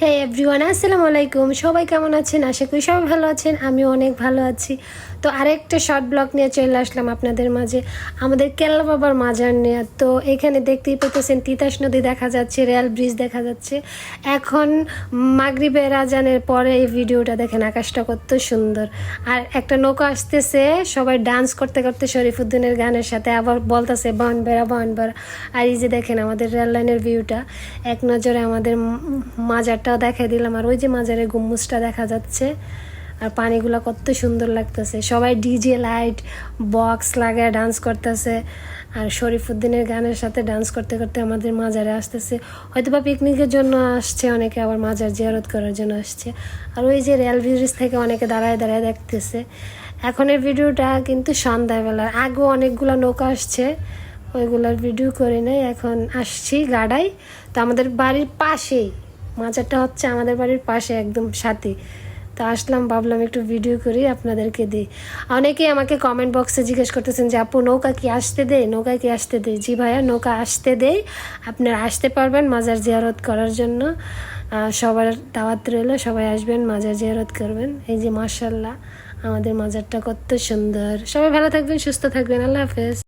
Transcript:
হে everyone, আসসালামু আলাইকুম। সবাই কেমন আছেন? আশা করি সবাই ভালো আছেন। আমি অনেক ভালো আছি। তো আরেকটা শর্ট ব্লগ নিয়ে চলে আসলাম আপনাদের মাঝে, আমাদের কেল্লা বাবার মাজার নিয়ে। তো এখানে দেখতেই পেতেছেন তিতাস নদী দেখা যাচ্ছে, রেল ব্রিজ দেখা যাচ্ছে। এখন মাগরিবের আজানের পরে এই ভিডিওটা দেখেন, আকাশটা কত সুন্দর। আর একটা নৌকা আসতেছে, সবাই ডান্স করতে করতে শরীফুদ্দিনের গানের সাথে আবার বলতেছে বন বেড়া বন বেড়া। আর এই যে দেখেন আমাদের রেল লাইনের ভিউটা, এক নজরে আমাদের মাজারটাও দেখাই দিলাম। আর ওই যে মাজারের গম্বুজটা দেখা যাচ্ছে, আর পানিগুলো কত সুন্দর লাগতেছে। সবাই ডিজে লাইট বক্স লাগায় ডান্স করতেছে, আর শরীফুদ্দিনের গানের সাথে ডান্স করতে করতে আমাদের মাজারে আসতেছে। হয়তোবা পিকনিকের জন্য আসছে অনেকে, আবার মাজার জিয়ারত করার জন্য আসছে। আর ওই যে রেল ব্রিজ থেকে অনেকে দাঁড়ায় দাঁড়ায় দেখতেছে। এখনের ভিডিওটা কিন্তু সন্ধ্যাবেলার, আগেও অনেকগুলো নৌকা আসছে, ওইগুলোর ভিডিও করি নাই। এখন আসছি গাড়াই। তো আমাদের বাড়ির পাশেই মাজারটা হচ্ছে, আমাদের বাড়ির পাশে একদম সাথে। তো আসলাম, ভাবলাম একটু ভিডিও করি আপনাদেরকে দিই। অনেকেই আমাকে কমেন্ট বক্সে জিজ্ঞেস করতেছেন যে আপু নৌকা কি আসতে দেয়, নৌকা কি আসতে দেয়? জি ভাইয়া, নৌকা আসতে দেয়। আপনারা আসতে পারবেন মাজার জিয়ারত করার জন্য। সবার দাওয়াত রইল, সবাই আসবেন, মাজার জিয়ারত করবেন। এই যে মাশাআল্লাহ আমাদের মাজারটা কত সুন্দর। সবাই ভালো থাকবেন, সুস্থ থাকবেন। আল্লাহ হাফেজ।